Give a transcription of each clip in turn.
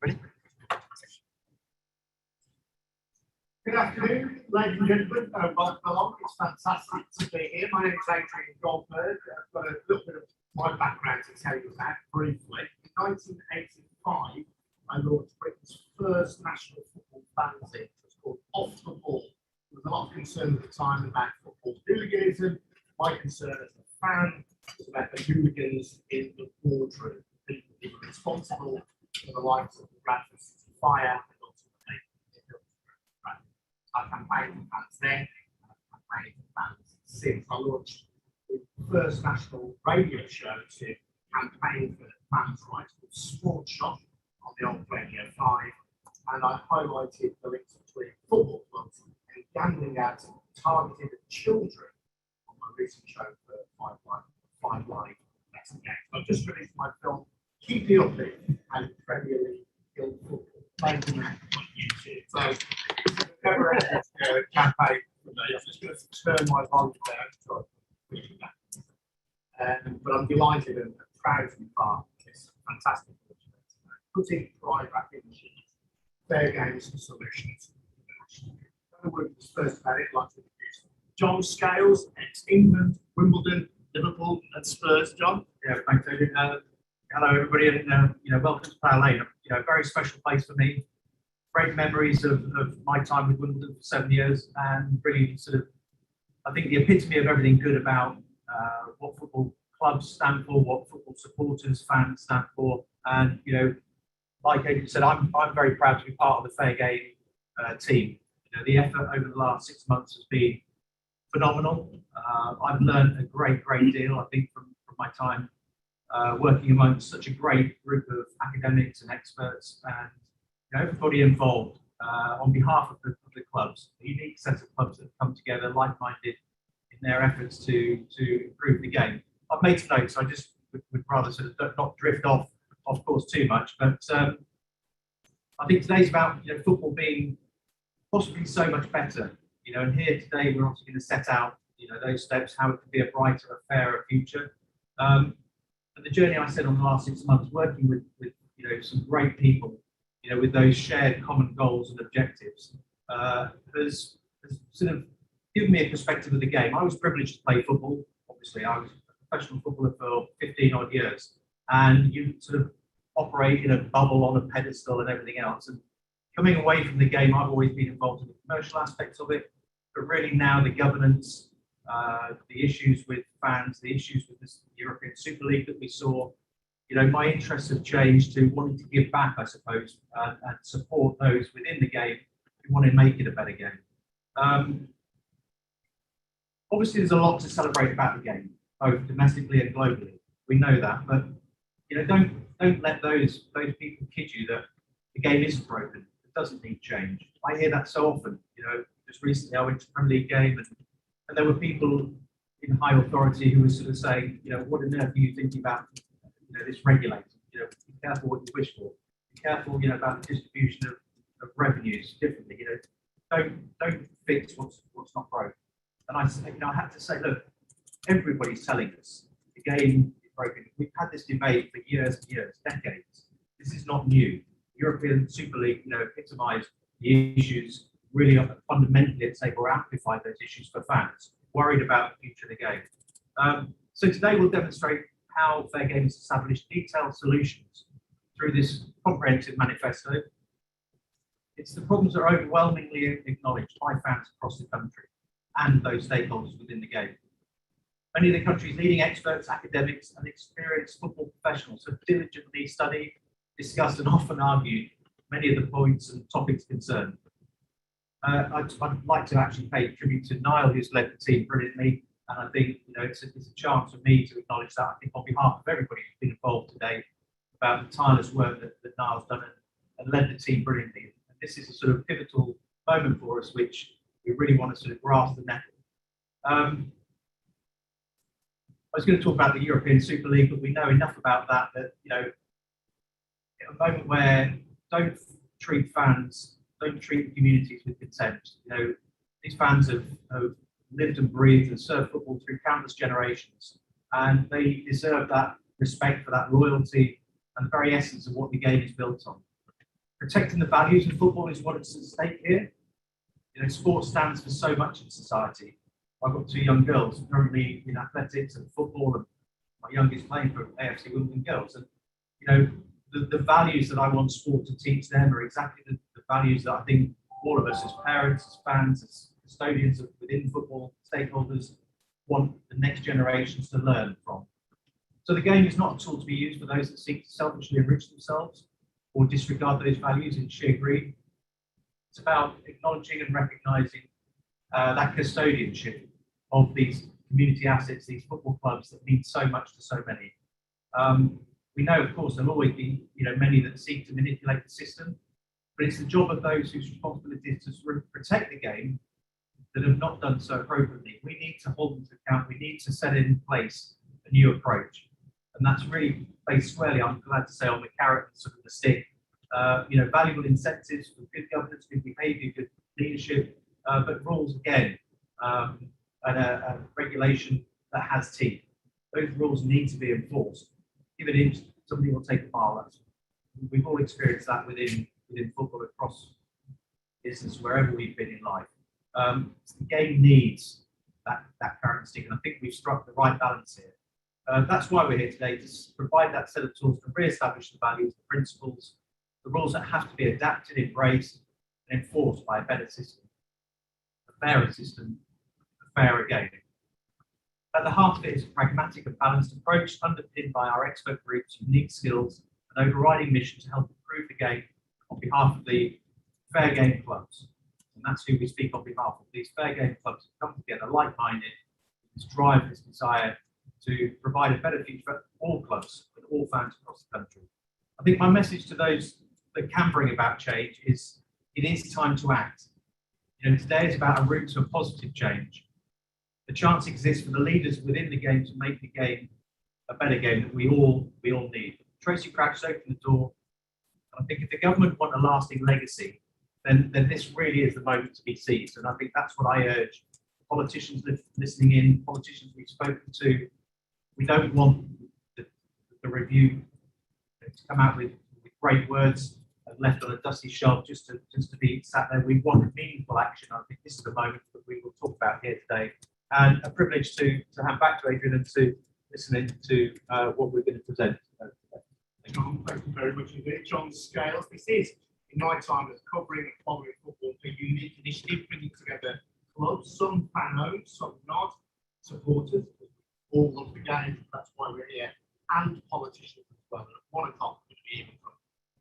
Ready? Good afternoon, ladies and gentlemen. Welcome along. It's fantastic to be here. My name is Adrian Goldberg. I've got a little bit of my background to tell you about briefly. In 1985, I launched Britain's first national football fanzine. It was called Off the Ball. There was a lot of concern at the time about football hooliganism. My concern as a fan was about the hooligans in the boardroom, people being responsible for the likes of the Bradford City Fire and ultimately the Hillsborough. I campaigned for fans then, and I've campaigned for fans since. I launched the first national radio show to campaign for fans' rights called Sport Shot on the old Radio 5, and I highlighted the links between football clubs and gambling ads targeted at children on my recent show for Five Live Next Game. I've just released my film, Keep the Upbeat and Premier League Guild Football, making that on YouTube. So it's a never-ending campaign for me. I'm just going to turn my volume down to try to push it back. But I'm delighted and proud to be part of this fantastic project. Putting pride back in the sheet, fair games and solutions. The word was first about it, I'd like to introduce John Scales, ex-England, Wimbledon, Liverpool, and Spurs. John. Yeah, thanks, David. Hello, everybody, and welcome to Plough Lane. A very special place for me. Great memories of my time with Wimbledon for 7 years, and really sort of, I think, the epitome of everything good about what football clubs stand for, what football supporters, fans stand for, and like Adrian said, I'm very proud to be part of the Fair Game team. The effort over the last 6 months has been phenomenal. I've learned a great deal, I think, from my time working amongst such a great group of academics and experts, and everybody involved on behalf of the clubs, a unique set of clubs that have come together like-minded in their efforts to improve the game. I've made some notes, so I just would rather sort of not drift off course too much, but I think today's about football being possibly so much better. And here today we're obviously going to set out those steps, how it can be a brighter, a fairer future. And the journey I said on the last 6 months, working with some great people, with those shared common goals and objectives, has sort of given me a perspective of the game. I was privileged to play football. Obviously, I was a professional footballer for 15 odd years, and you sort of operate in a bubble on a pedestal and everything else. And coming away from the game, I've always been involved in the commercial aspects of it, but really now the governance, the issues with fans, the issues with this European Super League that we saw, my interests have changed to wanting to give back, I suppose, and support those within the game who want to make it a better game. Obviously, there's a lot to celebrate about the game, both domestically and globally. We know that, but don't let those people kid you that the game isn't broken. It doesn't need change. I hear that so often. Just recently I went to a Premier League game, and there were people in high authority who were sort of saying, what on earth are you thinking about, this regulator? Be careful what you wish for. Be careful, about the distribution of revenues differently. Don't fix what's not broken. And I said, I had to say, look, everybody's telling us the game is broken. We've had this debate for years and years, decades. This is not new. European Super League, epitomised the issues really fundamentally at stake, or amplified those issues for fans, worried about the future of the game. So today we'll demonstrate how Fair Game has established detailed solutions through this comprehensive manifesto. It's the problems that are overwhelmingly acknowledged by fans across the country and those stakeholders within the game. Many of the country's leading experts, academics, and experienced football professionals have diligently studied, discussed, and often argued many of the points and topics concerned. I'd like to actually pay tribute to Niall, who's led the team brilliantly, and I think it's a chance for me to acknowledge that. I think on behalf of everybody who's been involved today, about the tireless work that Niall's done and led the team brilliantly. And this is a sort of pivotal moment for us, which we really want to sort of grasp the nettle. I was going to talk about the European Super League, but we know enough about that a moment where don't treat communities with contempt. These fans have lived and breathed and served football through countless generations, and they deserve that respect for that loyalty and the very essence of what the game is built on. Protecting the values of football is what is at stake here. You know, sport stands for so much in society. I've got two young girls currently in athletics and football, and my youngest playing for AFC Wimbledon Girls. And you know, the values that I want sport to teach them are exactly the values that I think all of us as parents, as fans, as custodians within football, stakeholders, want the next generations to learn from. So the game is not a tool to be used for those that seek to selfishly enrich themselves or disregard those values in sheer greed. It's about acknowledging and recognising that custodianship of these community assets, these football clubs that mean so much to so many. We know, of course, there'll always be many that seek to manipulate the system, but it's the job of those whose responsibility is to sort of protect the game that have not done so appropriately. We need to hold them to account. We need to set in place a new approach, and that's really based squarely, I'm glad to say, on the carrot and sort of the stick. Valuable incentives for good governance, good behaviour, good leadership, but rules again, and a regulation that has teeth. Those rules need to be enforced. Give an inch, somebody will take a mile. We've all experienced that within football across business, wherever we've been in life. The game needs that carrot and stick, and I think we've struck the right balance here. That's why we're here today, to provide that set of tools to re-establish the values, the principles, the rules that have to be adapted, embraced, and enforced by a better system, a fairer system, a fairer game. At the heart of it is a pragmatic and balanced approach underpinned by our expert group's unique skills and overriding mission to help improve the game on behalf of the fair game clubs. And that's who we speak on behalf of. These fair game clubs have come together like-minded, this drive, this desire to provide a better future for all clubs and all fans across the country. I think my message to those that can bring about change is it is time to act. Today is about a route to a positive change. The chance exists for the leaders within the game to make the game a better game that we all need. Tracy Crouch has opened the door. I think if the government want a lasting legacy, then this really is the moment to be seized. And I think that's what I urge politicians listening in, politicians we've spoken to. We don't want the review to come out with great words and left on a dusty shelf just to be sat there. We want meaningful action. I think this is the moment that we will talk about here today. And a privilege to hand back to Adrian and to listen in to what we're going to present today. John, thank you very much indeed. John Scales, this is, in my time as covering and following football, a unique initiative bringing together clubs, some fan-owned, some not, supporters, all love the game, that's why we're here, and politicians as well. And at 1 o'clock, we're going to be hearing from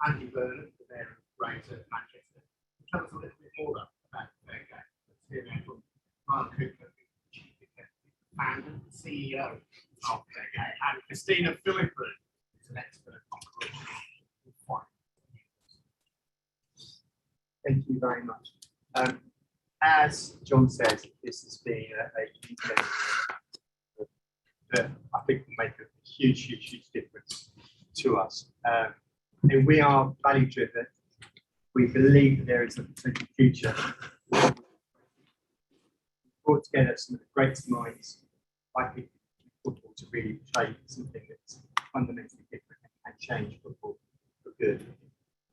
Andy Vernon, the mayor of Greater Manchester. Tell us a little bit more about the fair game. Let's hear now from Mark Cooper, Chief Executive and CEO of Fair Game, and Christina Philippou, who's an expert on corruption. Thank you very much. As John said, this has been a unique event that I think will make a huge difference to us. And we are value driven. We believe that there is a potential future. We brought together some of the greatest minds, I think, in football to really shape something that's fundamentally different and change football for good.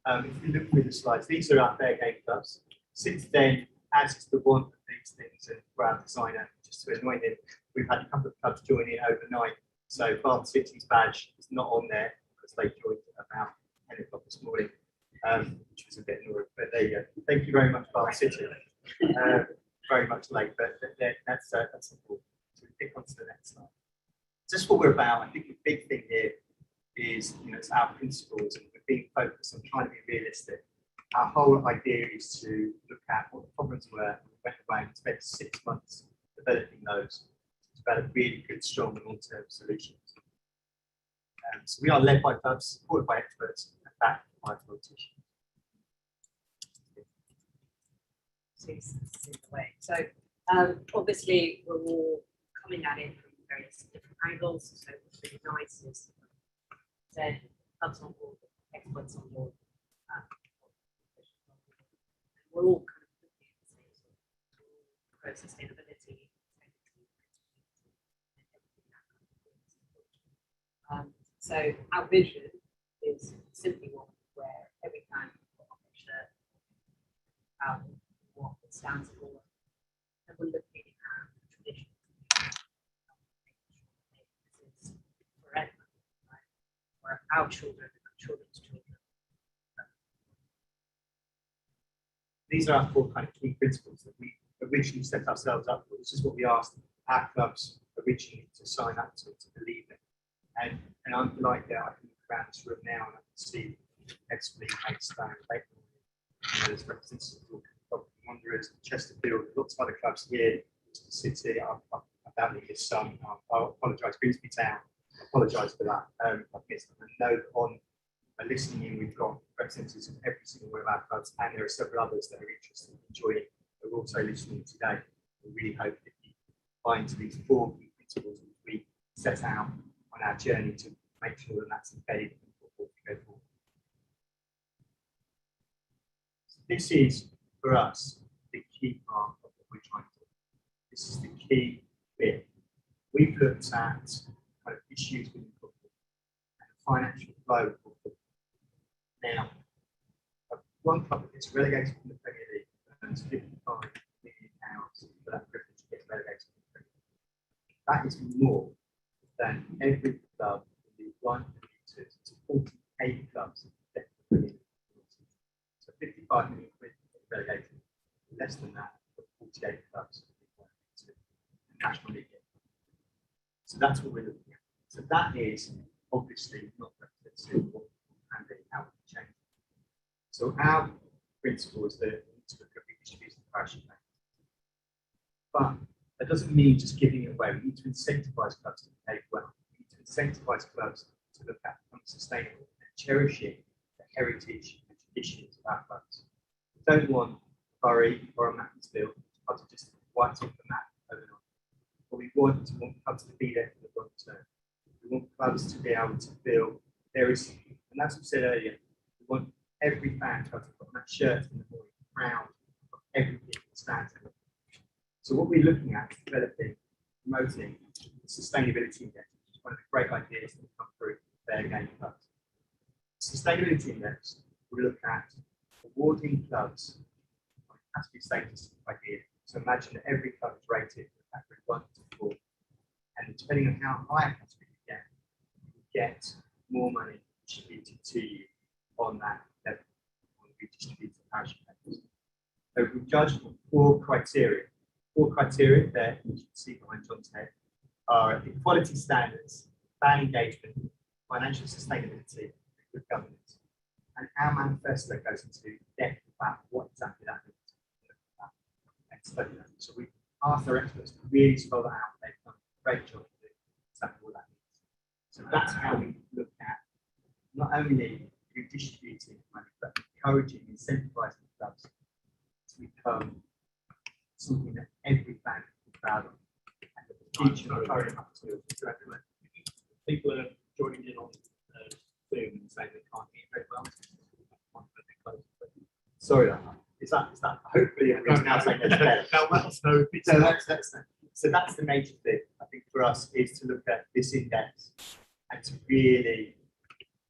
If you look through the slides, these are our fair game clubs. Since then, as is the one of these things, and for our designer, just to annoy him, we've had a couple of clubs join in overnight. So Bath City's badge is not on there because they joined about 10 o'clock this morning, which was a bit annoying. But there you go. Thank you very much, Bath City. Very much late, but that's important. So we pick on to the next slide. Just what we're about, I think the big thing here is, it's our principles, and we're being focused on trying to be realistic. Our whole idea is to look at what the problems were, and we went away and spent 6 months developing those to develop really good, strong, and long-term solutions. So we are led by clubs, supported by experts, and backed by politicians. So obviously we're all coming at it from various different angles. So what's really nice is that clubs on board, experts on board, we're all kind of looking at the same sort of sustainability, so our vision is simply one where every fan children and children's children. These are our four kind of key principles that we originally set ourselves up for. This is what we asked our clubs originally to sign up to believe in. And I'm delighted that I can look around this room now and I can see Exley, Maidstone, there's representatives of Wanderers, Chesterfield, lots of other clubs here, the city. I've badly missed some. I apologise, Grimsby Town. I apologise for that. I've missed them. I know that on listening in, we've got representatives of every single one of our clubs, and there are several others that are interested in joining, who are also listening today. We really hope that you buy into these four key principles which we set out on our journey to make sure that that's embedded in what we go forward. So this is, for us, the key part of what we're trying to do. This is the key bit. We've looked at kind of issues within football and the financial flow of football. Now, one club that gets relegated from the Premier League earns £55 million for that privilege to get relegated from the Premier League. That is more than every club in League One and League Two. So 48 clubs get the Premier League. So 55 million quid relegated, less than that for 48 clubs in League One and League Two, and National League. So that's what we're looking at. So that is obviously not representative of what can be, how we can change. So our principle is that we need to look at redistributing the parachute payment. But that doesn't mean just giving it away. We need to incentivise clubs to behave well. We need to incentivise clubs to look at becoming sustainable and cherishing the heritage and traditions of our clubs. We don't want Bury or a Macclesfield to just wipe off the map overnight. But we want clubs to be there for the long term. We want clubs to be able to feel there is, and as we said earlier, we want every fan to have to put on that shirt in the morning, proud of everything that stands for. So what we're looking at is developing, promoting the sustainability index, which is one of the great ideas that come through Fair Game clubs. Sustainability index, we look at awarding clubs on a category status idea. So imagine that every club is rated from category 1 to 4, and depending on how high a category you get more money distributed to you on that level, on the redistributed parachute payments. So we judged on four criteria. Four criteria there, which you can see behind John's head, are equality standards, fan engagement, financial sustainability, and good governance. And our manifesto goes into depth about what exactly that means. And study that. So we asked our experts to really spell that out. They've done a great job of doing exactly what that means. So that's how we look at not only redistributing money, but encouraging, incentivizing clubs to become something that every fan is proud of. And the future of very much to recommend. People are joining in on Zoom and saying they can't hear very well. Sorry, is that hopefully everybody's now saying that's better. So that's the major thing, I think, for us, is to look at this index and to really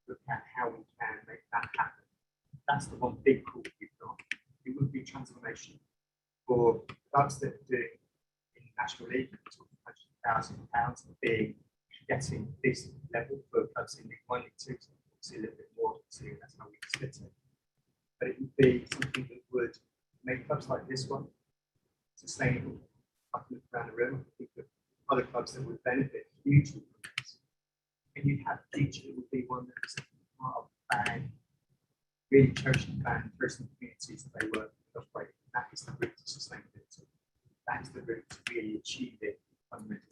look at how we can make that happen. That's the one big call we've got. It would be transformation for clubs that are doing in the National League, £100,000 being getting this level for clubs in League 1, League 2, obviously a little bit more to that's how we split it. But it would be something that would make clubs like this one sustainable. I can look around the room, I think of other clubs that would benefit hugely from this. And you'd have a teacher that would be one that was part of the fan, really cherishing fan, cherishing the communities that they work with. That is the route to sustainability. That is the route to really achieve it fundamentally.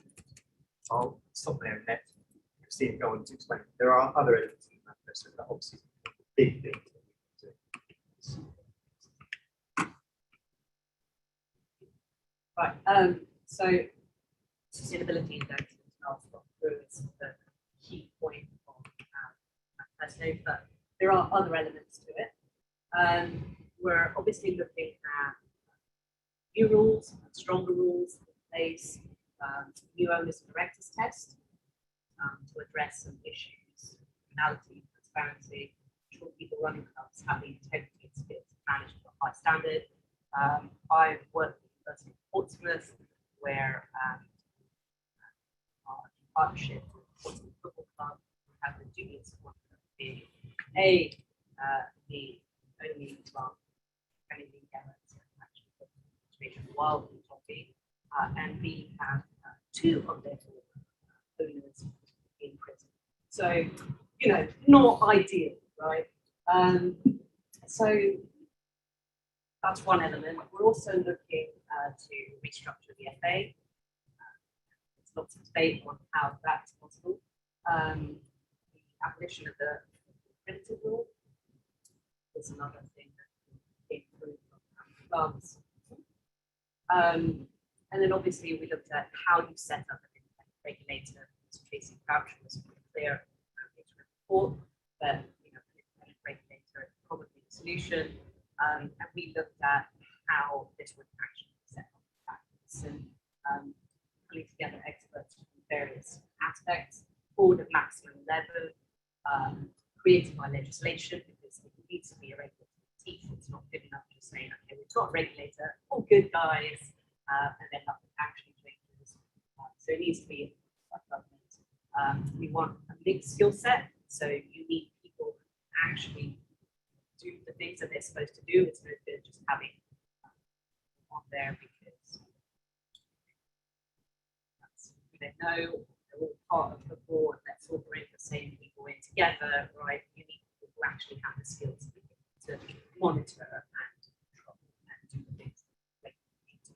I'll stop there and let Steve go on to explain. There are other elements in the manifesto that obviously are big things that we can do. Right, so sustainability index is not through is the key point of manifesto, but there are other elements to it. We're obviously looking at new rules, stronger rules in place, new owners and directors test to address some issues, criminality, transparency, ensure people running clubs have the integrity and skills to manage to a high standard. I've worked with the University of Portsmouth, where our partnership with the Portsmouth Football Club have the dubious one of the only plant anything actually put in the situation while he's on leave, and B, have two of their owners in prison. So, you know, not ideal, right? So that's one element. We're also looking to restructure the FA. There's lots of debate on how that's possible. The abolition of the accredited rule is another thing that can improve clubs. And then obviously we looked at how you set up an independent regulator. So Tracy Crouch was pretty clear in the report that, you know, an independent regulator is probably the solution. And we looked at how this would actually set up in practice and pulling together experts from various aspects, board of maximum level, created by legislation, because it needs to be a regulator teeth. It's not good enough just saying, okay, we've got a regulator, all good guys, and then nothing actually changes. So it needs to be a government. We want a mixed skill set, so you need people who actually do the things that they're supposed to do. It's no good just having on there because we don't know, they're all part of the board, let's all bring the same people in together, right? You need people who actually have the skills to monitor and control and do the things that they need to.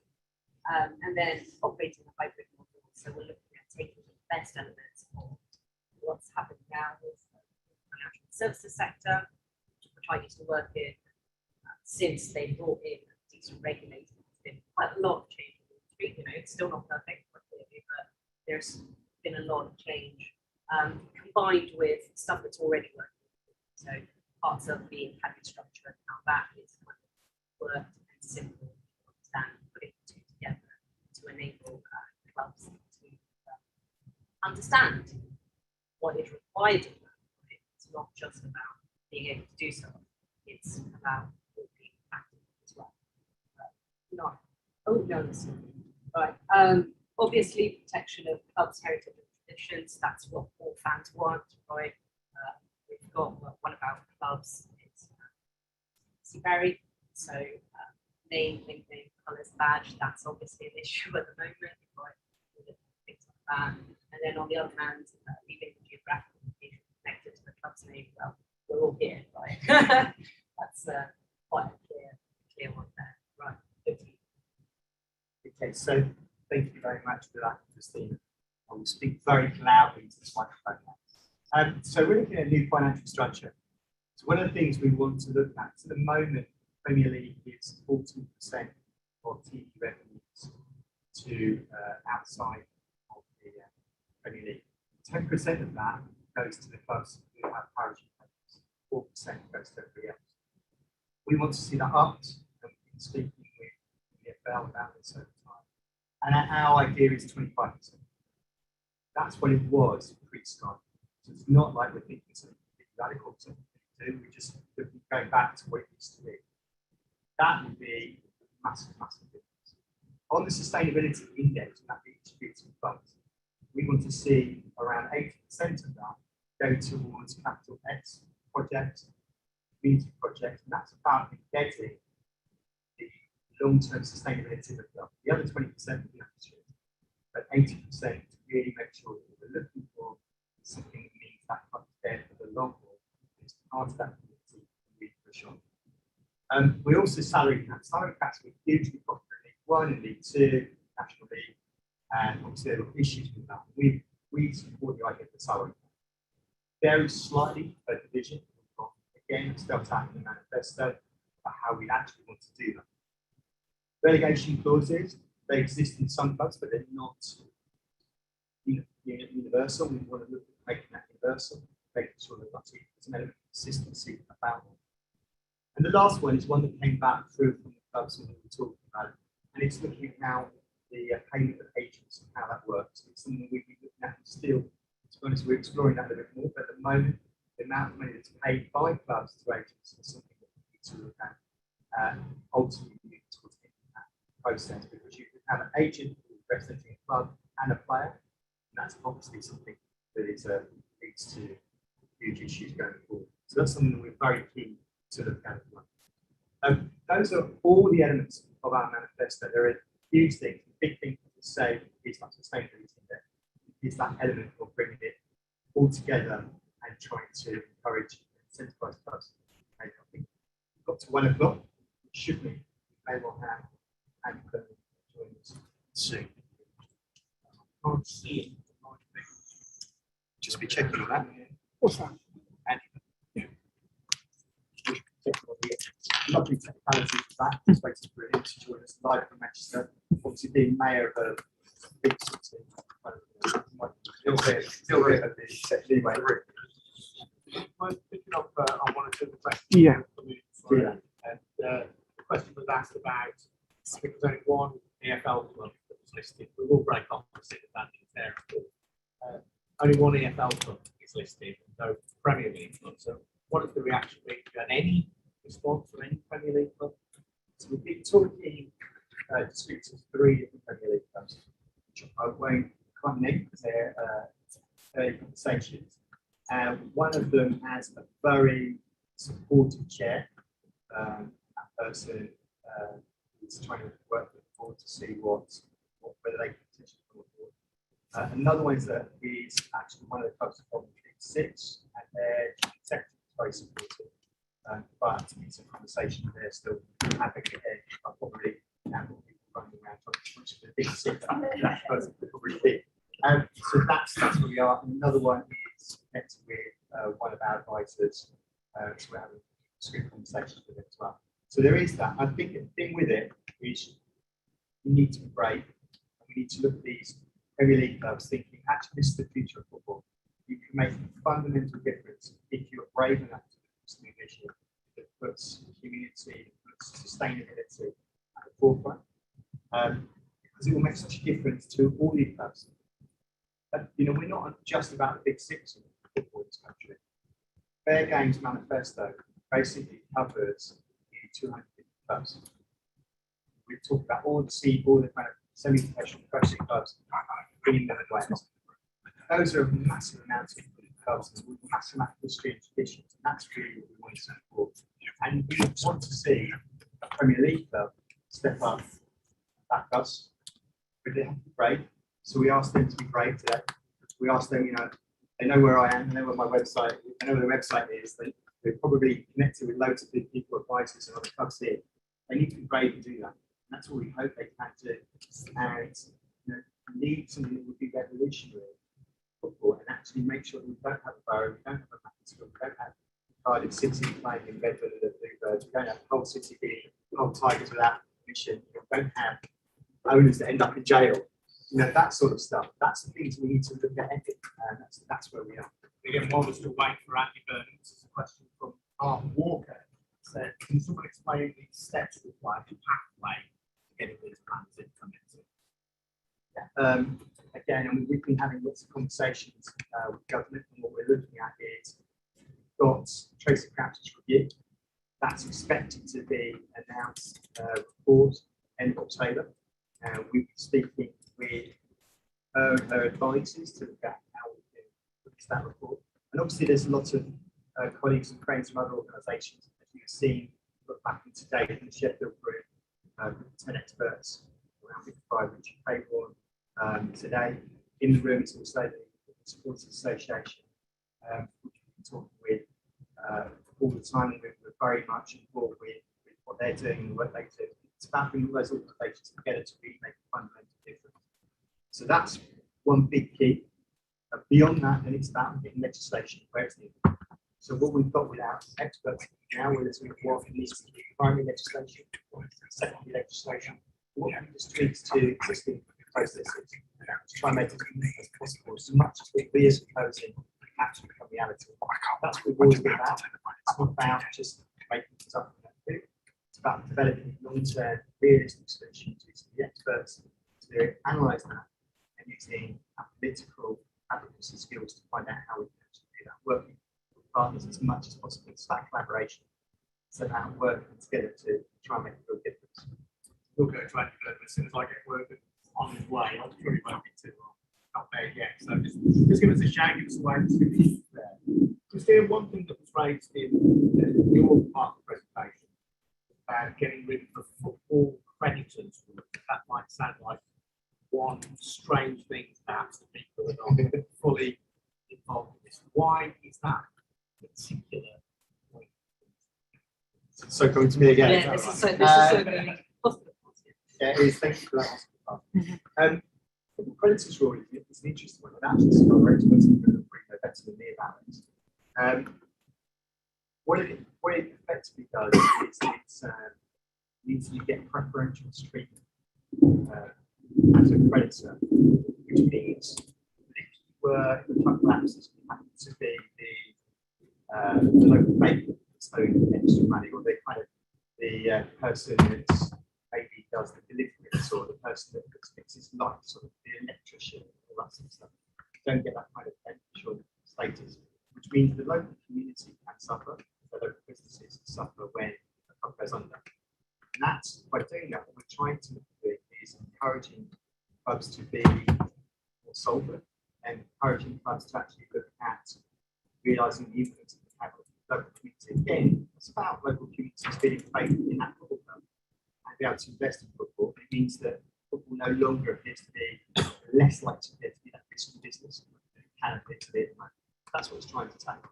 And then operating a hybrid model. So we're looking at taking the best elements of what's happening now with the financial services sector, which I used to work in. Since they brought in decent regulators, there's been quite a lot of change in the industry. You know, it's still not perfect, but there's been a lot of change, combined with stuff that's already working. So parts of the package structure and how that is kind of worked and simple to understand, putting the two together to enable clubs to understand what is required of them. It's not just about being able to do so, it's about being active as well. Right. Obviously, protection of clubs' heritage and traditions, that's what all fans want, right? We've got one of our clubs, it's Seabury, so name, colours, badge, that's obviously an issue at the moment, right? Things like that. And then on the other hand, leaving the geographical location connected to the club's name, well, we're all here, right? That's quite a clear one there, right? Okay, so thank you very much for that, Christina. I will speak very loudly to this microphone now. So we're looking at a new financial structure. So one of the things we want to look at, at the moment, Premier League gives 14% of TV revenues to outside of the Premier League. 10% of that goes to the clubs who have parachute payments. 4% goes to everybody else. We want to see that upped, and we've been speaking with the EFL about this over time. And our idea is 25%. That's what it was pre-Sky. So it's not like we're thinking something radical, something to do. We're just going back to what it used to be. That would be a massive, massive difference. On the sustainability index, and that being distributed funds, we want to see around 80% of that go towards capital X projects, community projects, and that's about getting the long-term sustainability of the club. The other 20% of the industry, but 80% to really make sure that we're looking for something that means that club's there for the long haul. It's part of that community and really push on. We also salary caps. Salary caps were hugely popular in League One and League Two, National League, and obviously there were issues with that. We support the idea of the salary cap. Very slightly per division. Again, it's spelled out in the manifesto about how we actually want to do that. Relegation clauses, they exist in some clubs, but they're not universal. We want to look at making that universal, making sure that there's an element of consistency about it. And the last one is one that came back through from the clubs when we were talking about it, and it's looking at how the payment of agents and how that works. It's something we've been looking at still. To be honest, we're exploring that a little bit more, but at the moment, the amount of money that's paid by clubs to agents is something that we need to look at ultimately moving towards the end of that process, because you can have an agent representing a club and a player, and that's obviously something that is leads to huge issues going forward. So that's something that we're very keen to look at as well. Those are all the elements of our manifesto. There are huge things, big things to say is like sustainability in there. Is that element of bringing it all together and trying to encourage and incentivize us. I think we've got to 1 o'clock, we should be may well have and join us soon. I can't see it. Just be checking on that. What's that? Lovely technicalities of that. Just waiting for him to join us live from Manchester. Obviously, being mayor of a big city. Still here at the anyway. I'm picking up on one or two of the questions. Yeah. And the question was asked about, I think there's only one EFL club that was listed. We will break off the advantage there. Only one EFL club is listed, no Premier League club. So what is the reaction been? Have you had any response from any Premier League club? So we've been talking to speak to 3 different Premier League clubs, which I won't quite name because they're early conversations. One of them has a very supportive chair. That person is trying to work with the board to see whether they can potentially come on board. Another one is actually one of the clubs from the Big 6, and their executive is very supportive. But it's a conversation they're still having ahead. I probably have people running around trying to push the Big 6. That person could probably be. So that's where we are. And another one is connected with one of our advisors. So we're having good conversations with them as well. So there is that. I think the thing with it is we need to be brave. And we need to look at these Premier League clubs thinking, actually, this is the future of football. You can make a fundamental difference if you're brave enough to pursue an issue that puts community, that puts sustainability at the forefront. Because it will make such a difference to all these clubs. But, we're not just about the Big 6 in football in this country. Fair Games Manifesto basically covers 250 clubs. We've talked about all the kind of semi-professional coaching clubs, bringing them away. Those are massive amounts of clubs with massive amount of history and traditions, and that's really what we want to support. And we want to see a Premier League club step up, back us, but they have to be brave. So we asked them to be brave today. We asked them, they know where I am, they know where my website, they know where the website is. They're probably connected with loads of big people, advisors, and other clubs here. They need to be brave and do that. And that's what we hope they can do. And lead something that would be revolutionary in football and actually make sure that we don't have a Borough, we don't have a Macclesfield, we don't have Cardiff City playing in Bedford and the Bluebirds, we don't have Hull City being Hull Tigers without permission, we don't have owners that end up in jail. That sort of stuff. That's the things we need to look at. And that's where we are. Again, while we're still waiting for Andy Burns, this is a question from Art Walker. Said, can someone explain the steps required, the pathway to getting these plans implemented? Yeah. Again, we've been having lots of conversations with government, and what we're looking at is we've got trace of practice review. That's expected to be announced report end of October. We've been speaking with her advisors to look at how we can release that report. And obviously, there's lots of colleagues and friends from other organisations, as you've seen, look back in today in the Sheffield group, 10 experts around 55 Richard Payborn. Today, in the room is also the Supporters Association, which we've been talking with all the time, and we're very much involved with what they're doing and the work they do. It's about bringing those organisations together to really make a fundamental difference. So that's one big key. Beyond that, then it's about getting legislation where it's needed. So what we've got with our experts now, we're looking at what needs to be primary legislation, secondary legislation, what can just tweaks to existing processes to try and make it as possible, as much as what we as proposing actually become reality. That's what we've always been about. It's not about just making stuff. It's about developing long-term, realistic solutions using the experts to analyse that and using analytical advocacy skills to find out how we can actually do that, working with partners as much as possible. It's that collaboration. It's about working together to try and make a real difference. We'll go to Andy Burns as soon as I get word on his way. I'm sure he won't be too long. not there yet. So just give us a shout, give us a wave to be there. Just here, one thing that was raised in your part of the presentation about getting rid of the football creditors. That might sound like one strange thing, perhaps, to people who are not fully involved in this. Why is that particular point? So coming to me again. Yeah, this is so really positive. Yeah, it is. Thank you for that. Football creditors rule is an interesting one, and actually some other experts have been know better than me about it. What it effectively does is it means you get preferential treatment as a creditor, which means that if you were in the club lapses, you happen to be the local bank that's owing extra money, or the person that maybe does the deliveries, or the person that fixes lights, or the electrician, all that sort of stuff. You don't get that kind of beneficial status, which means the local community can suffer, the local businesses suffer when a club goes under. And that's by doing that, what we're trying to do is encouraging clubs to be more solvent and encouraging clubs to actually look at realising the influence of the local community. Again, it's about local communities being faith in that football club and be able to invest in football. It means that football no longer appears to be less likely to be that risky business than it can appear to be at the moment. That's what it's trying to tackle.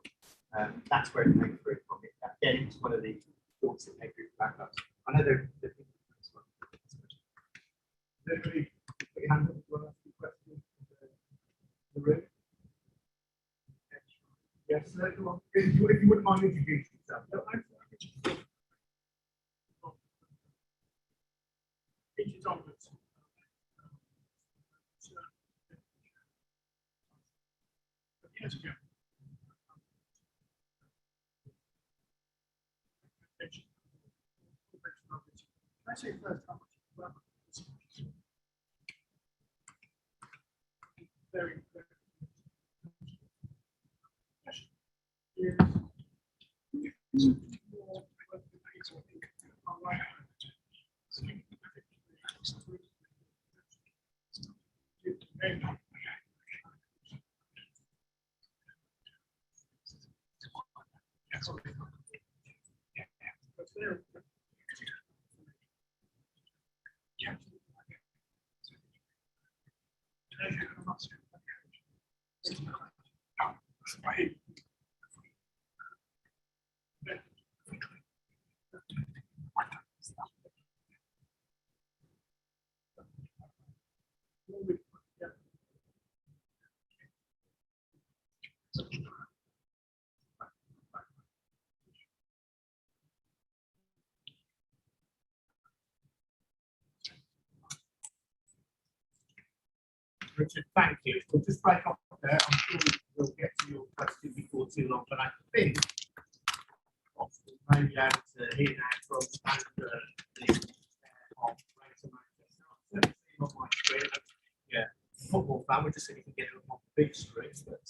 That's where it came through from. Again, it's one of the thoughts that came through from our clubs. I know they're thinking about this one. Literally, put your hand up if you want to ask a question in the room. Yes, sir, come on. If you wouldn't mind introducing yourself. No, I'm sorry. Peaches onwards. Years ago. Can I say first how much you work on this? Very, very. Richard, thank you. We'll just break off there. I'm sure we'll get to your question before too long, but I think we'll maybe able to hear now from the of Greater Manchester. I've certainly seen on my screen. Yeah, football fan. We're just seeing if we can get it on the big screen. But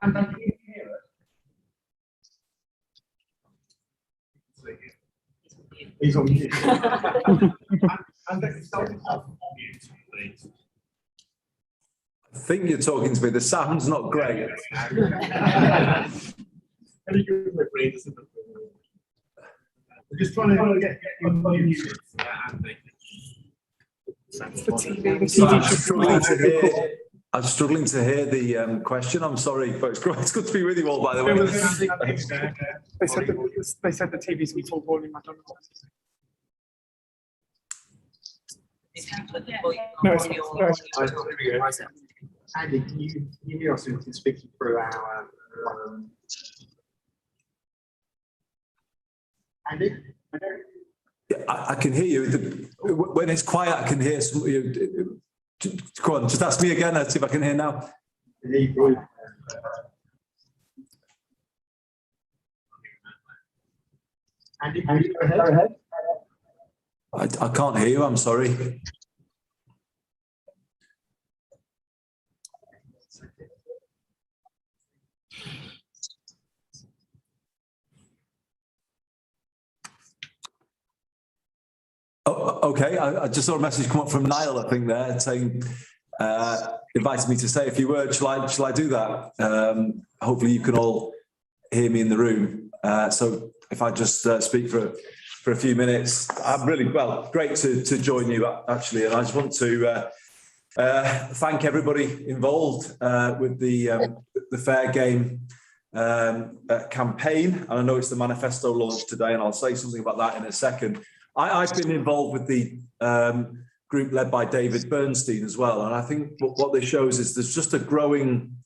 and can you hear it? He's on mute. And then start off mute, please. I think you're talking to me. The sound's not great. We're just trying to get unmuted. I'm struggling to hear the question. I'm sorry, but it's good to be with you all, by the way. They said the TV's be full volume. I don't know. No, it's Andy, can you hear us in speaking through our Andy? Yeah, I can hear you. When it's quiet, I can hear some. Go on, just ask me again. Let's see if I can hear now. Andy, go ahead. I can't hear you. I'm sorry. Oh, okay. I just saw a message come up from Niall, I think, there saying invited me to say a few words. Shall I do that? Hopefully you can all hear me in the room. So if I just speak for a few minutes, I'm really, great to join you actually. And I just want to thank everybody involved with the Fair Game campaign. And I know it's the manifesto launch today, and I'll say something about that in a second. I've been involved with the group led by David Bernstein as well. And I think what this shows is there's just a growing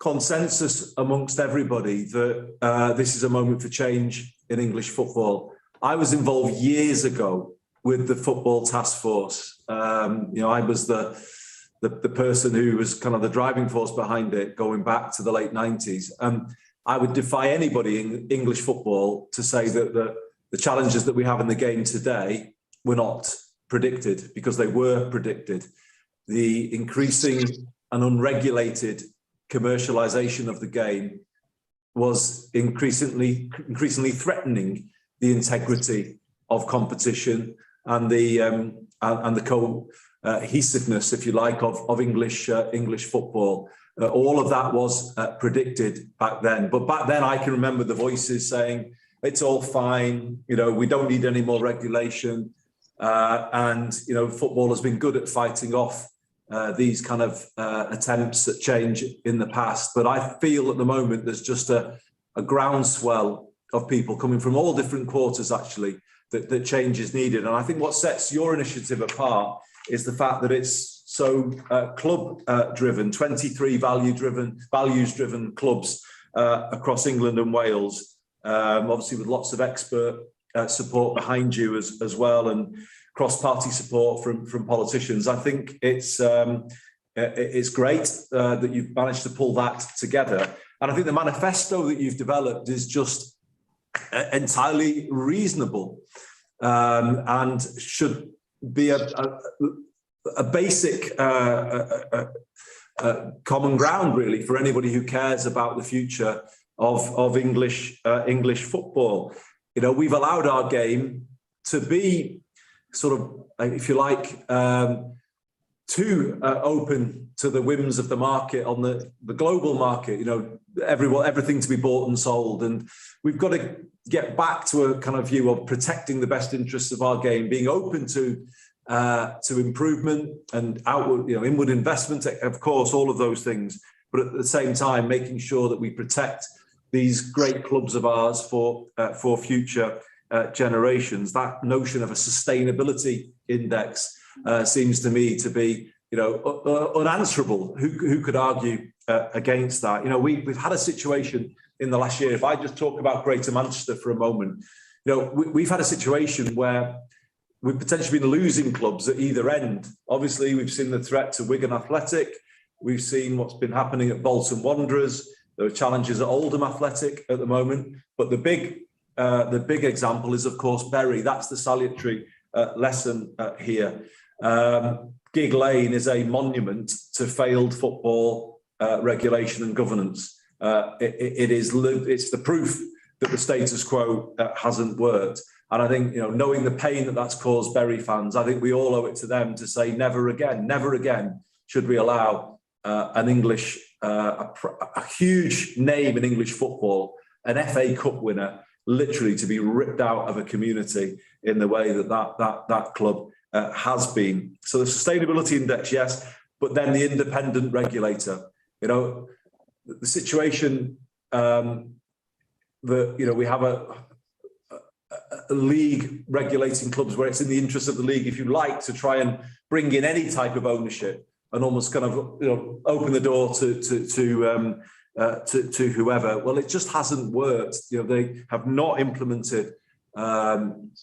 consensus amongst everybody that this is a moment for change in English football. I was involved years ago with the football task force. I was the person who was kind of the driving force behind it going back to the late 90s. I would defy anybody in English football to say that the challenges that we have in the game today were not predicted, because they were predicted. The increasing and unregulated commercialization of the game was increasingly threatening the integrity of competition and the cohesiveness, if you like, of English football. All of that was predicted back then. But back then, I can remember the voices saying, "It's all fine. We don't need any more regulation." Football has been good at fighting off these kind of attempts at change in the past. But I feel at the moment there's just a groundswell of people coming from all different quarters, actually, that change is needed. And I think what sets your initiative apart is the fact that it's so club driven, 23 values-driven clubs across England and Wales, obviously with lots of expert support behind you as well, and cross-party support from politicians. I think it's great that you've managed to pull that together. And I think the manifesto that you've developed is just entirely reasonable and should be a basic common ground, really, for anybody who cares about the future of English football. We've allowed our game to be sort of, if you like, too open to the whims of the market on the global market. Everything to be bought and sold, and we've got to get back to a kind of view of protecting the best interests of our game, being open to improvement and inward investment, of course, all of those things, but at the same time making sure that we protect these great clubs of ours for future generations. That notion of a sustainability index seems to me to be unanswerable. Who could argue against that? We've had a situation in the last year. If I just talk about Greater Manchester for a moment, we've had a situation where we've potentially been losing clubs at either end. Obviously, we've seen the threat to Wigan Athletic. We've seen what's been happening at Bolton Wanderers. There are challenges at Oldham Athletic at the moment. But the big example is, of course, Bury. That's the salutary lesson here. Gig Lane is a monument to failed football regulation and governance. It's the proof that the status quo hasn't worked. And I think, knowing the pain that that's caused Bury fans, I think we all owe it to them to say never again should we allow an English, a huge name in English football, an FA Cup winner, literally to be ripped out of a community in the way that club has been. So the sustainability index, yes, but then the independent regulator. The situation that we have a league regulating clubs where it's in the interest of the league, if you like, to try and bring in any type of ownership and almost kind of open the door to whoever. Well, it just hasn't worked. They have not implemented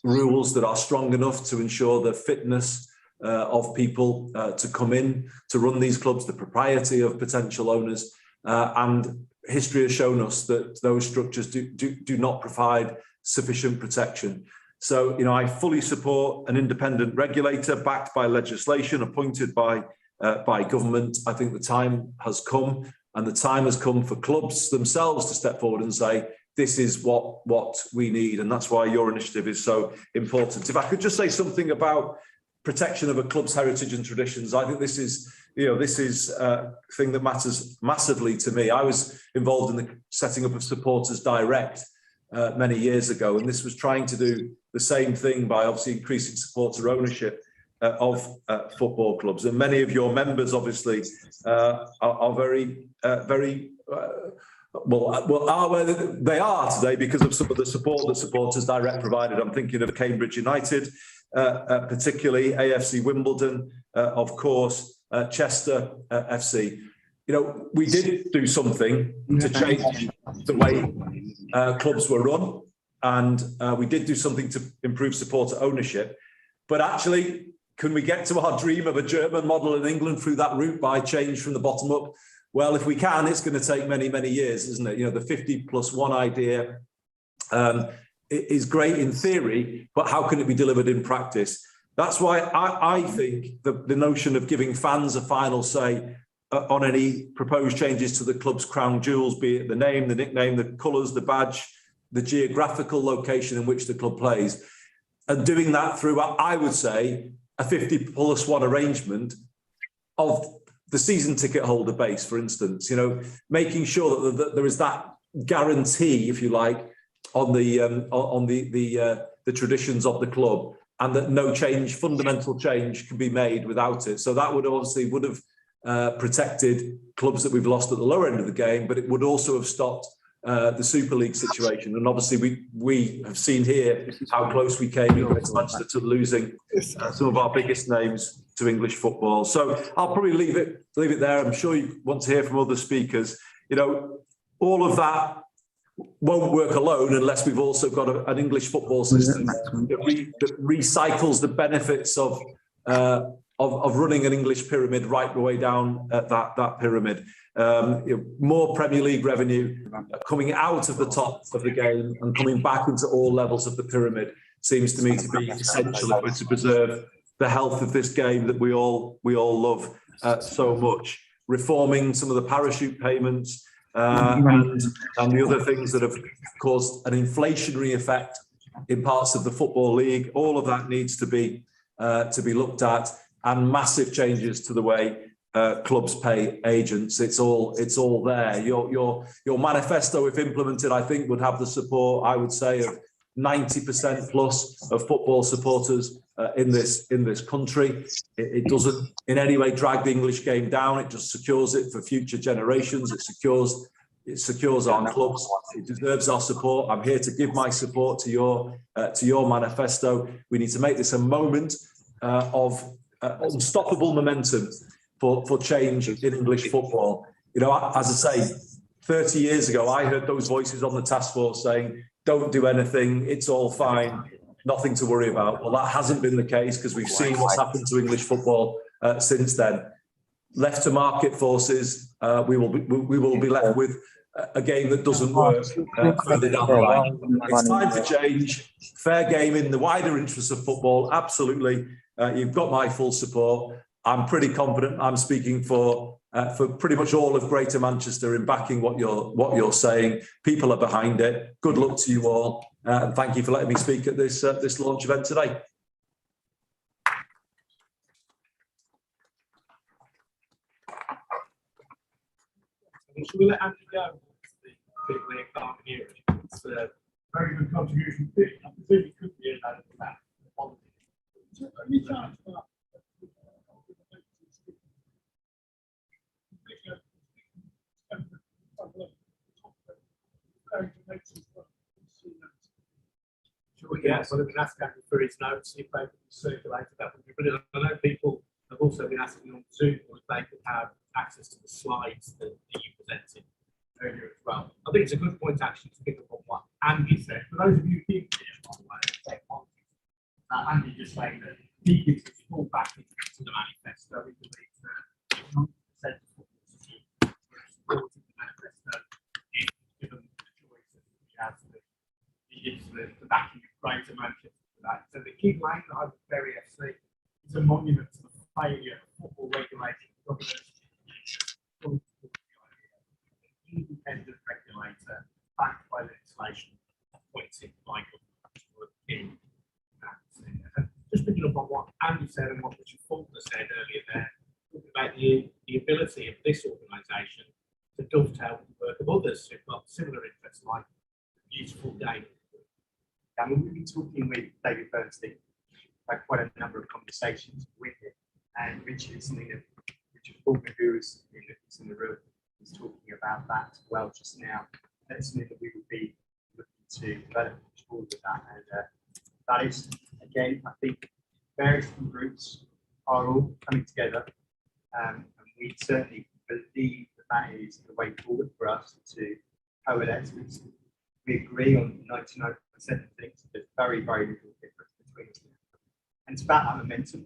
rules that are strong enough to ensure the fitness of people to come in to run these clubs, the propriety of potential owners, and history has shown us that those structures do not provide sufficient protection. So, I fully support an independent regulator backed by legislation, appointed by government. I think the time has come, and the time has come for clubs themselves to step forward and say, this is what we need. And that's why your initiative is so important. If I could just say something about protection of a club's heritage and traditions. I think this is, this is a thing that matters massively to me. I was involved in the setting up of Supporters Direct many years ago, and this was trying to do the same thing by obviously increasing supporter ownership of football clubs. And many of your members obviously are very are where they are today because of some of the support that Supporters Direct provided. I'm thinking of Cambridge United, particularly AFC Wimbledon, of course, Chester FC. We did do something to change the way clubs were run, and we did do something to improve supporter ownership. But actually, can we get to our dream of a German model in England through that route by change from the bottom up? Well, if we can, it's going to take many, many years, isn't it? The 50+1 idea is great in theory, but how can it be delivered in practice? That's why I think the notion of giving fans a final say on any proposed changes to the club's crown jewels, be it the name, the nickname, the colours, the badge, the geographical location in which the club plays, and doing that through, I would say, a 50+1 arrangement of the season ticket holder base, for instance, making sure that there is that guarantee, if you like, on the traditions of the club, and that no fundamental change can be made without it. So that would have protected clubs that we've lost at the lower end of the game, but it would also have stopped the Super League situation. And obviously we have seen here how close we came against Manchester to losing some of our biggest names to English football. So I'll probably leave it there. I'm sure you want to hear from other speakers. All of that won't work alone unless we've also got an English football system that recycles the benefits of running an English pyramid right the way down that pyramid. More Premier League revenue coming out of the top of the game and coming back into all levels of the pyramid seems to me to be essential if we're to preserve the health of this game that we all love so much. Reforming some of the parachute payments and the other things that have caused an inflationary effect in parts of the Football League. All of that needs to be looked at, and massive changes to the way clubs pay agents. It's all there. Your manifesto, if implemented, I think would have the support, I would say, of 90% plus of football supporters in this country. It doesn't in any way drag the English game down. It just secures it for future generations. It secures our clubs. It deserves our support. I'm here to give my support to your manifesto. We need to make this a moment of unstoppable momentum for change in English football. As I say, 30 years ago, I heard those voices on the task force saying, don't do anything, it's all fine, nothing to worry about. Well, that hasn't been the case because we've seen what's happened to English football since then. Left to market forces, we will be left with a game that doesn't work further down the line. It's time for change, fair game in the wider interests of football, absolutely. You've got my full support. I'm pretty confident I'm speaking for pretty much all of Greater Manchester in backing what you're saying. People are behind it. Good luck to you all, and thank you for letting me speak at this launch event today. Should we let Andy go? People here can't hear it. It's a very good contribution. I presume it could be about that. Yeah, so we can ask Andy for his notes, see if they can circulate. That would be brilliant. I know people have also been asking on Zoom if they could have access to the slides that you presented earlier as well. I think it's a good point actually to pick up on what Andy said. For those of you who didn't hear, by the way, Andy just saying that he gives his full backing to the manifesto. He believes that 100% of football supporting the manifesto if given the choice that he has. He gives the backing of Greater Manchester for that. So the key line that I would bury FC is a monument to the failure of football regulation governance. Independent regulator backed by legislation appointed by government. Just picking up on what Andy said and what Richard Faulkner said earlier there, talking about the ability of this organisation to dovetail with the work of others who've got similar interests like beautiful game. I mean, we've been talking with David Bernstein, had quite a number of conversations with him, and Richard is something that Richard Faulkner, who is in the room, is talking about that as well just now. That's something that we will be looking to develop forward with that, and that is, again, I think various groups are all coming together, and we certainly believe that that is the way forward for us to coalesce. We agree on 99% of things. There's very, very little difference between us. And it's about that momentum.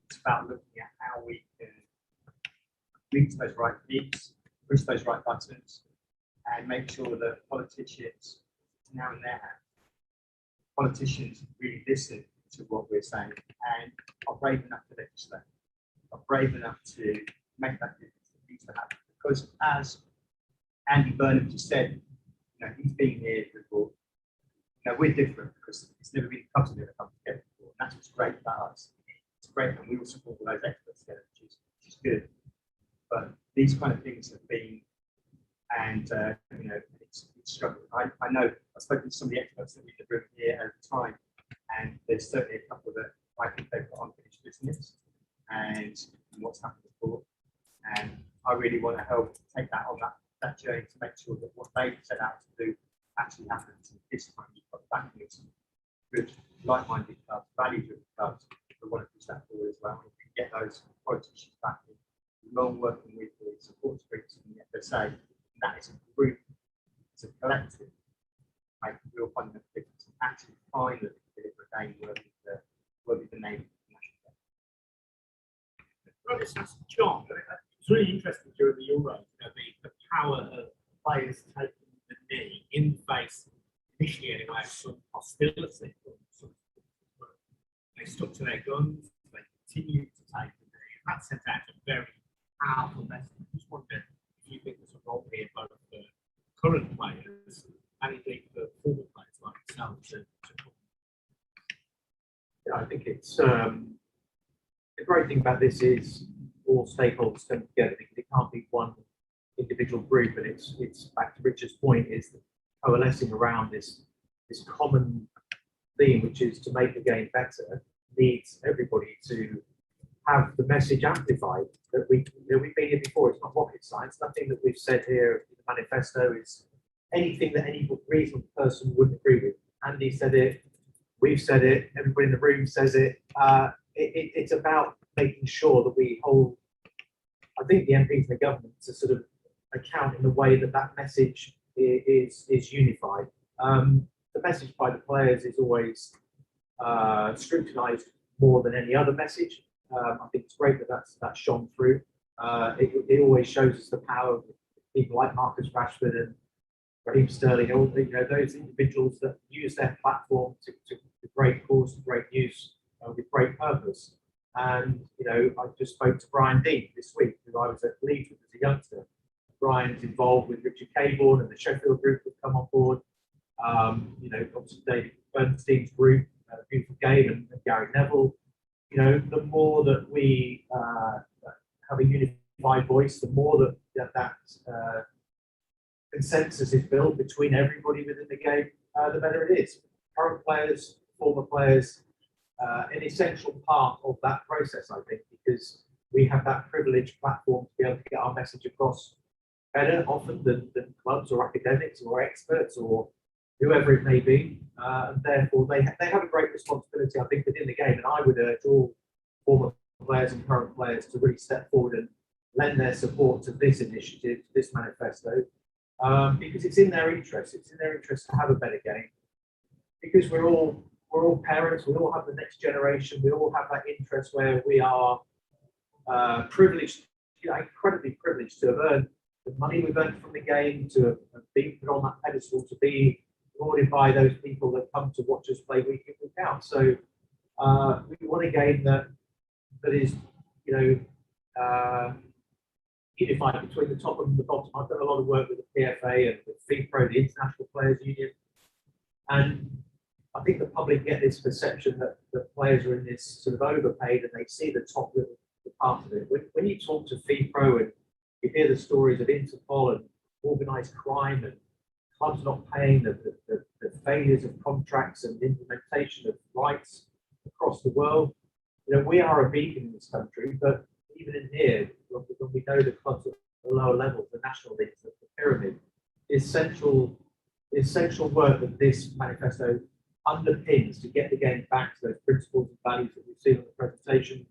It's about looking at how we can reach those right peaks, push those right buttons, and make sure that politicians, now in their hands, politicians really listen to what we're saying and are brave enough to legislate, are brave enough to make that difference that needs to happen. Because as Andy Burnham just said, you know, he's been here before. You know, we're different because it's never been clubs have never come together before. And that's what's great about us. It's great, and we all support all those experts together, which is good. But these kind of things have been, and you know, it's struggled. I know I've spoken to some of the experts that were in the room here at the time, and there's certainly a couple that I think they've got unfinished business and what's happened before. And I really want to help take that on that journey to make sure that what they set out to do actually happens. And this time you've got backing of some good, like-minded clubs, value-driven clubs that want to push that forward as well. And if you can get those politicians back in, long working with the support groups and the FSA, that is a group, it's a collective, make a real fundamental difference and actually finally deliver a game worthy the name of the national game. Well, this is John. It's really interesting during the Euros, you know, the power of players taking the knee in the face, initially anyway, of some hostility. They stuck to their guns, they continued to take the knee, and that sent out a very powerful message. I just wondered if you think there's a role here both for current players and indeed for former players like yourself to Yeah, I think it's the great thing about this is all stakeholders come together because it can't be one individual group, and it's back to Richard's point, is coalescing around this common theme, which is to make the game better, needs everybody to have the message amplified. That we've been here before. It's not rocket science. Nothing that we've said here in the manifesto is anything that any reasonable person wouldn't agree with. Andy said it. We've said it. Everybody in the room says it. It's about making sure that we hold, I think, the MPs and the government to sort of account in the way that that message is unified. The message by the players is always scrutinised more than any other message. I think it's great that that's shone through. It always shows us the power of people like Marcus Rashford and Raheem Sterling, all the, you know, those individuals that use their platform to great cause, to great use, with great purpose. And you know, I just spoke to Brian Dean this week, who I was at Leeds with as a youngster. Brian's involved with Richard Caborn and the Sheffield group have come on board. You know, obviously David Bernstein's group, Beautiful Game, and Gary Neville. You know, the more that we have a unified voice, the more that consensus is built between everybody within the game, the better it is. Current players, former players, an essential part of that process, I think, because we have that privileged platform to be able to get our message across better often than clubs or academics or experts or whoever it may be. And therefore, they have a great responsibility, I think, within the game. And I would urge all former players and current players to really step forward and lend their support to this initiative, to this manifesto, because it's in their interest. It's in their interest to have a better game, because we're all parents. We all have the next generation. We all have that interest where we are privileged, you know, incredibly privileged to have earned the money we've earned from the game, to have been put on that pedestal, to be rewarded by those people that come to watch us play week in, week out. So we want a game that is, you know, unified between the top and the bottom. I've done a lot of work with the PFA and with FIFPro, the International Players Union, and I think the public get this perception that players are in this sort of overpaid and they see the top little part of it. When you talk to FIFPro and you hear the stories of Interpol and organised crime and clubs not paying, the failures of contracts and implementation of rights across the world, you know, we are a beacon in this country, but even in here, when we know the clubs at the lower levels, the national leagues, the pyramid, the essential work that this manifesto underpins to get the game back to those principles and values that we've seen on the presentation.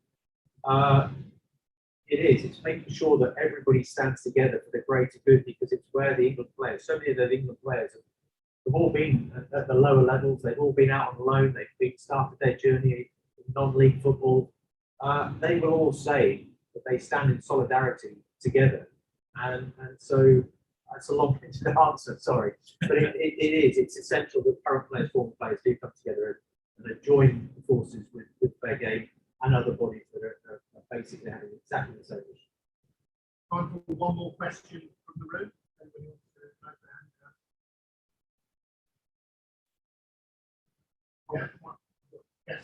It's making sure that everybody stands together for the greater good, because it's where the England players, so many of the England players have all been at the lower levels, they've all been out on loan, they've started their journey in non-league football. They will all say that they stand in solidarity together. And so that's a long-winded answer, sorry. But it's essential that current players, former players do come together and join forces with Fair Game and other bodies that are basically having exactly the same issue. Time for one more question from the room. Anybody wants to raise their hand? Yeah, one. Yes,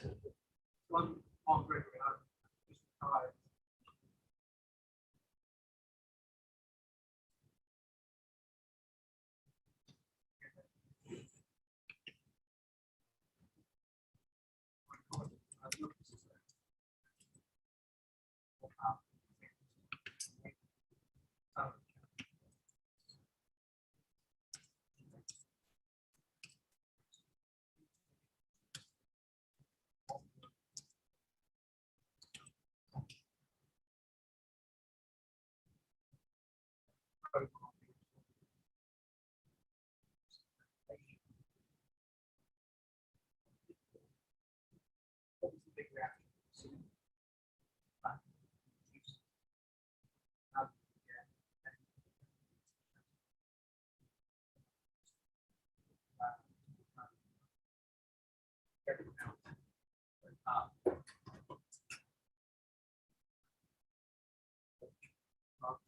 one on Gregory. Just tired.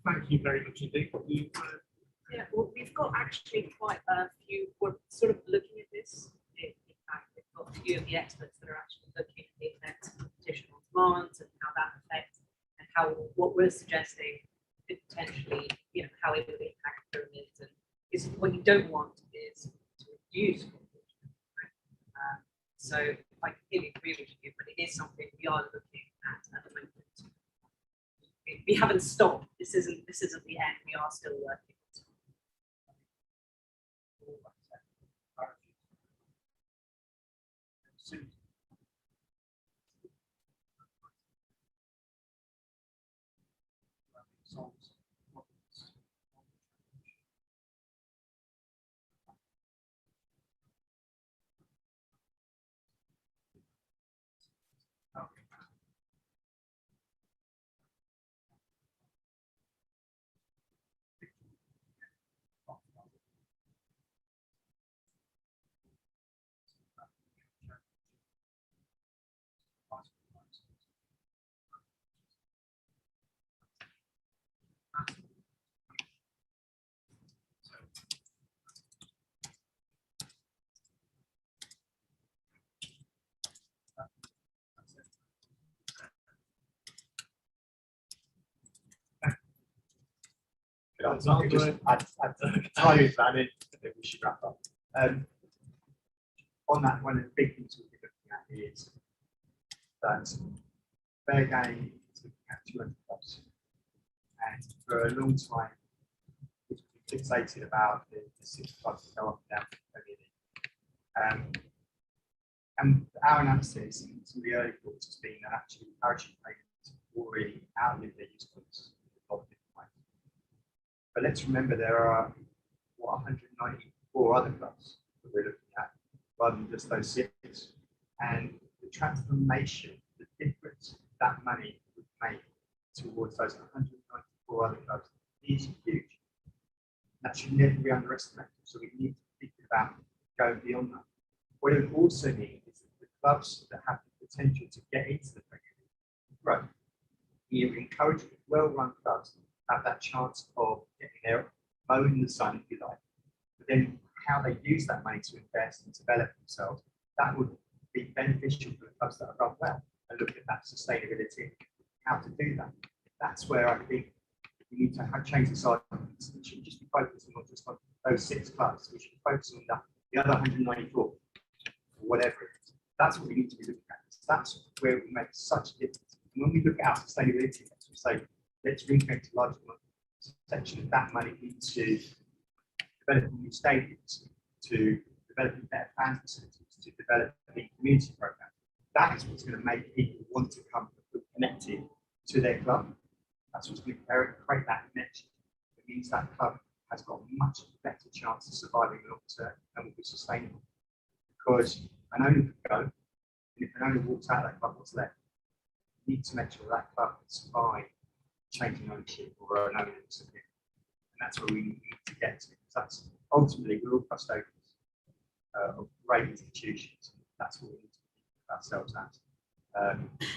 Thank you very much indeed. Yeah, well, we've got actually quite a few, we're sort of looking at this. In fact, we've got a few of the experts that are actually looking at the effects of competition on demands and how that affects, and how what we're suggesting could potentially, you know, how it would impact pyramids. And is what you don't want is to reduce competition. Right? So I completely agree with you, but it is something we are looking at the moment. We haven't stopped. This isn't the end. We are still working. So I could just add tiny that in, I think we should wrap up. On that, one of the big things we'll be looking at is that Fair Game is looking at 200 clubs. And for a long time, we've been fixated about the 6 clubs that go up and down the Premier League. And our analysis in some of the early reports has been that actually parachute payments already outlived their usefulness. But let's remember there are 194 other clubs that we're looking at, rather than just those 6. And the transformation, the difference that money would make towards those 194 other clubs is huge. That should never be underestimated. So we need to think about going beyond that. What it would also mean is that the clubs that have the potential to get into the Premier League grow. You encourage well-run clubs to have that chance of getting their moment in the sun, if you like. But then how they use that money to invest and develop themselves, that would be beneficial for the clubs that have run well and look at that sustainability, how to do that. That's where I think we need to change the side. We shouldn't just be focusing on just on those 6 clubs. We should be focusing on the other 194, or whatever it is. That's what we need to be looking at. That's where we make such a difference. And when we look at our sustainability, we say, let's ring-fence a large section of that money into developing new stadiums, to developing better fan facilities, to developing community programs. That is what's going to make people want to come and connected to their club. That's what's going to create that connection. It means that club has got a much better chance of surviving long term and will be sustainable. Because an owner could go, and if an owner walks out of that club, what's left? You need to make sure that club can survive changing ownership or an owner disappearing. And that's where we need to get to. Because that's ultimately, we're all custodians of great institutions. That's what we need to be ourselves as.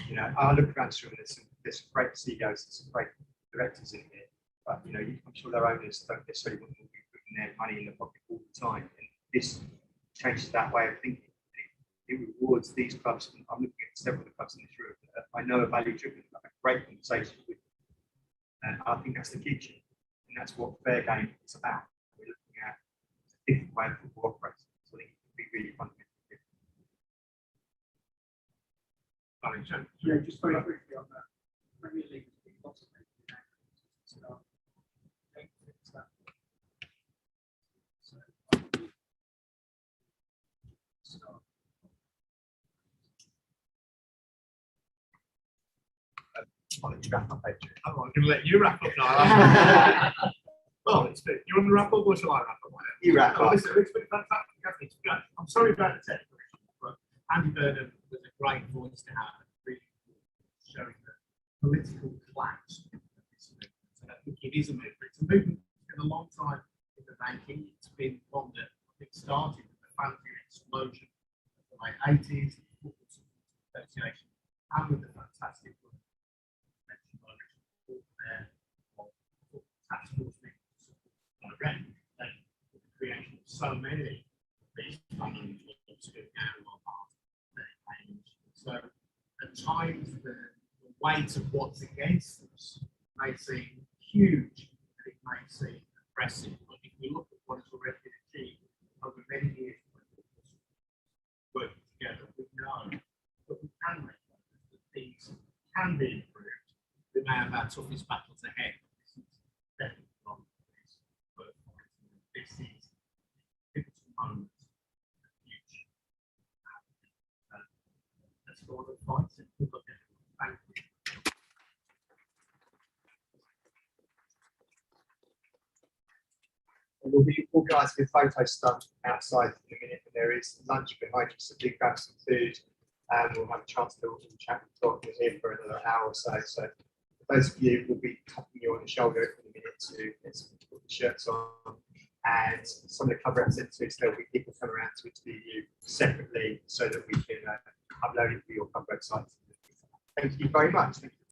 You know, I look around the room, there's some great CEOs, there's some great directors in here, but you know, I'm sure their owners don't necessarily want to be putting their money in the pocket all the time. And this changes that way of thinking. It rewards these clubs. I'm looking at several of the clubs in this room that I know are value driven. I've had great conversations with them. And I think that's the future. And that's what fair game is about. We're looking at a different way of football operating. So I think it would be really fundamentally different. Yeah, just very quickly on that. Premier League has been lots of I'll let you wrap up, Adrian. I'm going to let you wrap up now. Well, it's good. You want to wrap up or shall I wrap up? You wrap up. Listen, it's been fantastic. It's good. I'm sorry about the technical issues, but Andy Burnham was a great voice to have, really showing the political collapse of this movement. And I think it is a movement. It's a movement that's been a long time in the making. It's been one that I think started with the fancy explosion of the late 80s, the Football Association, and with the fantastic work mentioned by Richard there of tax force direct and the creation of so many of these funding clubs who now are part of their page. So at times the weight of what's against us may seem huge and it may seem oppressive, but if we look at what has already been achieved over many years working together, we know that we can make progress, that things can be improved. We may have our toughest battles ahead. This is definitely not this, but this is a pivotal moment in the future. Let's go on and fight it. Good luck, everyone. Thank you. We'll be organising a photo stunt outside in a minute, and there is lunch behind you, so do grab some food, and we'll have a chance to chat and talk. We're here for another hour or so. So for those of you, we'll be tapping you on the shoulder in a minute to get some shirts on, and some of the club representatives, there'll be people come around to interview you separately so that we can upload it to your club website. Thank you very much.